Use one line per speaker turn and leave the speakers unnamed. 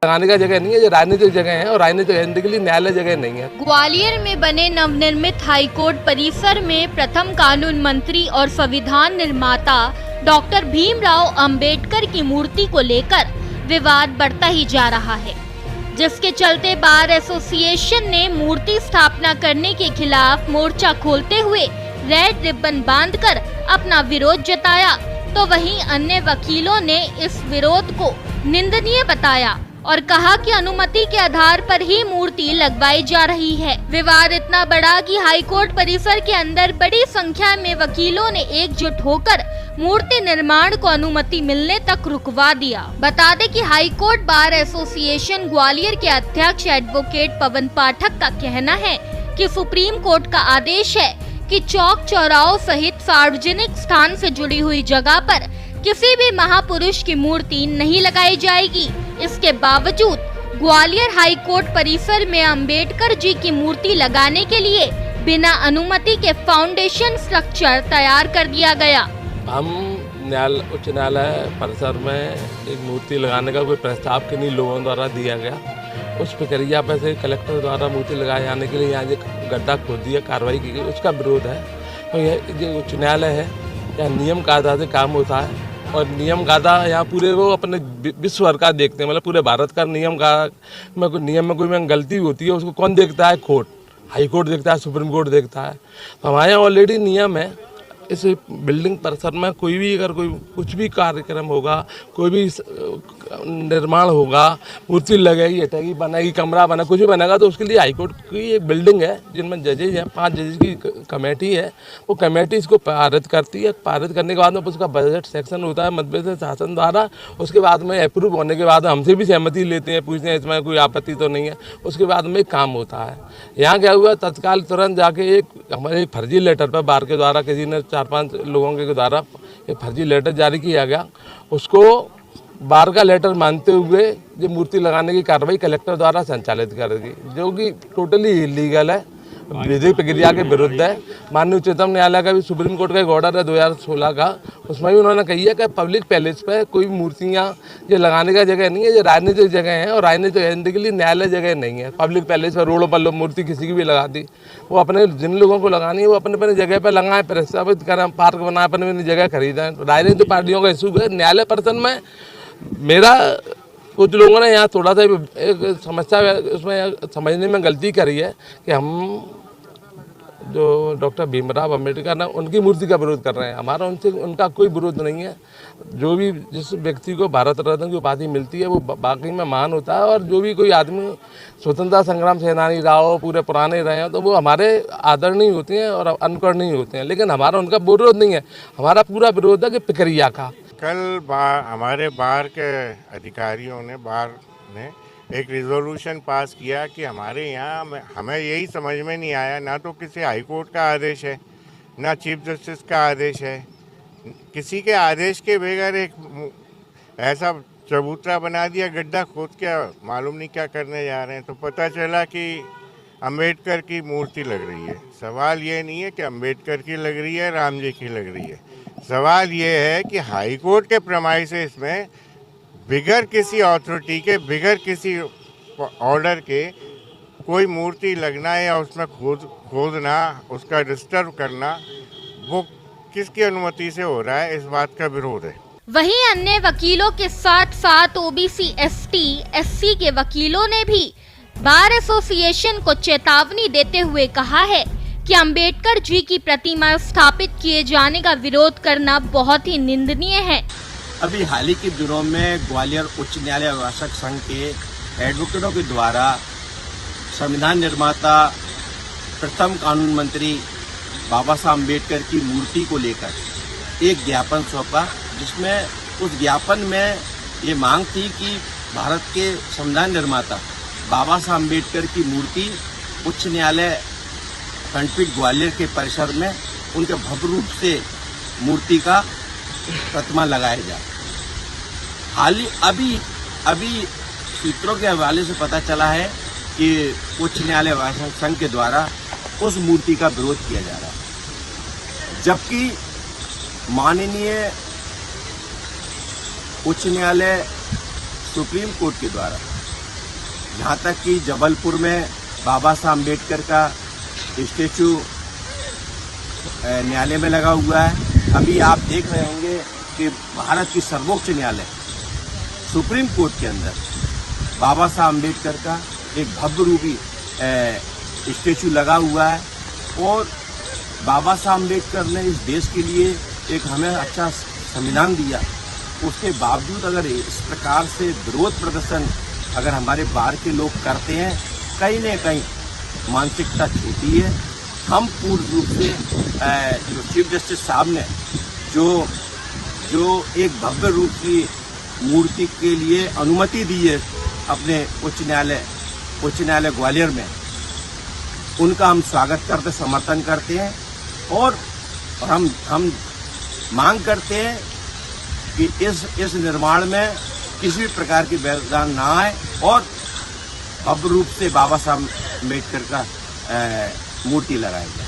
लगाने का जगह नहीं है, ये राजनीतिक जगह है और राजनीतिक एजेंडे के लिए न्यायालय जगह नहीं है।
ग्वालियर में बने नवनिर्मित हाईकोर्ट परिसर में प्रथम कानून मंत्री और संविधान निर्माता डॉक्टर भीमराव अंबेडकर की मूर्ति को लेकर विवाद बढ़ता ही जा रहा है, जिसके चलते बार एसोसिएशन ने मूर्ति स्थापना करने के खिलाफ मोर्चा खोलते हुए रेड रिबन बांधकर अपना विरोध जताया। तो वहीं अन्य वकीलों ने इस विरोध को निंदनीय बताया और कहा कि अनुमति के आधार पर ही मूर्ति लगवाई जा रही है। विवाद इतना बड़ा कि हाईकोर्ट परिसर के अंदर बड़ी संख्या में वकीलों ने एकजुट होकर मूर्ति निर्माण को अनुमति मिलने तक रुकवा दिया। बता दें कि हाईकोर्ट बार एसोसिएशन ग्वालियर के अध्यक्ष एडवोकेट पवन पाठक का कहना है कि सुप्रीम कोर्ट का आदेश है कि चौक चौराहों सहित सार्वजनिक स्थान से जुड़ी हुई जगह पर किसी भी महापुरुष की मूर्ति नहीं लगाई जाएगी। इसके बावजूद ग्वालियर हाई कोर्ट परिसर में अंबेडकर जी की मूर्ति लगाने के लिए बिना अनुमति के फाउंडेशन स्ट्रक्चर तैयार कर दिया गया।
हम उच्च न्यायालय परिसर में एक मूर्ति लगाने का कोई प्रस्ताव किन्हीं लोगों द्वारा दिया गया। उस प्रक्रिया पर से कलेक्टर द्वारा मूर्ति लगाए जाने के लिए यहाँ जो गड्ढा खोद दिया, कार्रवाई की गई, उसका विरोध है। तो यह जो उच्च न्यायालय है, यहाँ नियम कायदा से काम होता है और नियम कायदा यहाँ पूरे वो अपने विश्व भर का देखते हैं, मतलब पूरे भारत का नियम में कोई गलती होती है उसको कौन देखता है? कोर्ट, हाई कोर्ट देखता है, सुप्रीम कोर्ट देखता है। तो हमारे यहाँ ऑलरेडी नियम है, इस बिल्डिंग परिसर में कोई भी अगर कोई कुछ भी कार्यक्रम होगा, कोई भी निर्माण होगा, मूर्ति लगेगी, हटेगी, बनेगी, कमरा बना, कुछ भी बनेगा, तो उसके लिए हाईकोर्ट की एक बिल्डिंग है जिनमें जजेज हैं, 5 जजेज की कमेटी है। वो कमेटी इसको पारित करती है। पारित करने के बाद में उसका बजट सेक्शन होता है मध्य प्रदेश शासन द्वारा। उसके बाद में अप्रूव होने के बाद हमसे भी सहमति लेते हैं, पूछते हैं इसमें कोई आपत्ति तो नहीं है। उसके बाद में काम होता है। यहाँ क्या हुआ, तत्काल तुरंत जाके हमारे एक फर्जी लेटर पर बार के द्वारा किसी ने 4-5 लोगों के द्वारा एक फर्जी लेटर जारी किया गया। उसको बार का लेटर मानते हुए ये मूर्ति लगाने की कार्रवाई कलेक्टर द्वारा संचालित कर दी, जो कि टोटली इलीगल है, विधिक प्रक्रिया के विरुद्ध है। माननीय उच्चतम न्यायालय का भी, सुप्रीम कोर्ट का एक ऑर्डर है 2016 का, उसमें भी उन्होंने कही है कि पब्लिक पैलेस पे कोई मूर्तियाँ ये लगाने का जगह नहीं है, ये राजनीतिक जगह है और राजनीतिक एजेंडे के लिए न्यायालय जगह नहीं है। पब्लिक पैलेस पर रोडों पर मूर्ति किसी की भी लगा दी, वो अपने जिन लोगों को लगानी है वो अपने अपने जगह पर लगाएं, प्रस्तावित करें, पार्क बनाएं, अपने अपनी जगह खरीदें। राजनीतिक पार्टियों का इशू है। न्यायालय पर्सन में मेरा कुछ लोगों ने यहाँ थोड़ा सा एक समस्या उसमें समझने में गलती करी है कि हम जो डॉक्टर भीमराव अंबेडकर ना उनकी मूर्ति का विरोध कर रहे हैं। हमारा उनका कोई विरोध नहीं है। जो भी जिस व्यक्ति को भारत रत्न की उपाधि मिलती है वो बाकी में महान होता है, और जो भी कोई आदमी स्वतंत्रता संग्राम सेनानी रहा हो, पूरे पुराने रहे हैं, तो वो हमारे आदरणीय होते हैं और अनुकरणीय होते हैं। लेकिन हमारा उनका विरोध नहीं है, हमारा पूरा विरोध है कि प्रक्रिया का।
कल हमारे बार के अधिकारियों ने, बार ने एक रिजोल्यूशन पास किया कि हमारे यहाँ हमें यही समझ में नहीं आया, ना तो किसी हाई कोर्ट का आदेश है, ना चीफ जस्टिस का आदेश है, किसी के आदेश के बगैर एक ऐसा चबूतरा बना दिया, गड्ढा खोद के मालूम नहीं क्या करने जा रहे हैं। तो पता चला कि अंबेडकर की मूर्ति लग रही है। सवाल ये नहीं है कि अंबेडकर की लग रही है, राम जी की लग रही है। सवाल ये है कि हाई कोर्ट के प्रमाइसेस में बिगर किसी अथॉरिटी के, बिगर किसी ऑर्डर के कोई मूर्ति लगना या उसमें खोदना, उसका डिस्टर्ब करना, वो किसकी अनुमति से हो रहा है, इस बात का विरोध है।
वहीं अन्य वकीलों के साथ साथ ओबीसी, एसटी, एससी के वकीलों ने भी बार एसोसिएशन को चेतावनी देते हुए कहा है कि अंबेडकर जी की प्रतिमा स्थापित किए जाने का विरोध करना बहुत ही निंदनीय है।
अभी हाल ही के दिनों में ग्वालियर उच्च न्यायालय अभिभाषक संघ के एडवोकेटों के द्वारा संविधान निर्माता, प्रथम कानून मंत्री बाबा साहब अम्बेडकर की मूर्ति को लेकर एक ज्ञापन सौंपा, जिसमें उस ज्ञापन में ये मांग थी कि भारत के संविधान निर्माता बाबा साहब अम्बेडकर की मूर्ति उच्च न्यायालय खंडपीठ ग्वालियर के परिसर में उनके भव्य रूप से मूर्ति का प्रतिमा लगाया जाए। अभी सूत्रों के हवाले से पता चला है कि उच्च न्यायालय अभिभाषक संघ के द्वारा उस मूर्ति का विरोध किया जा रहा है, जबकि माननीय उच्च न्यायालय सुप्रीम कोर्ट के द्वारा यहाँ तक कि जबलपुर में बाबा साहब अम्बेडकर का स्टेचू न्यायालय में लगा हुआ है। अभी आप देख रहे होंगे कि भारत की सर्वोच्च न्यायालय सुप्रीम कोर्ट के अंदर बाबा साहब अम्बेडकर का एक भव्य रूपी स्टेचू लगा हुआ है। और बाबा साहब अम्बेडकर ने इस देश के लिए एक हमें अच्छा संविधान दिया, उसके बावजूद अगर इस प्रकार से विरोध प्रदर्शन अगर हमारे बाहर के लोग करते हैं, कहीं न कहीं मानसिकता छोटी है। हम पूर्ण रूप से जो चीफ जस्टिस साहब ने जो एक भव्य रूप की मूर्ति के लिए अनुमति दी है अपने उच्च न्यायालय ग्वालियर में, उनका हम स्वागत करते, समर्थन करते हैं। और हम मांग करते हैं कि इस निर्माण में किसी भी प्रकार की व्यवधान ना आए और भव्य रूप से बाबा साहब अम्बेडकर का मूर्ति लगाई जाए।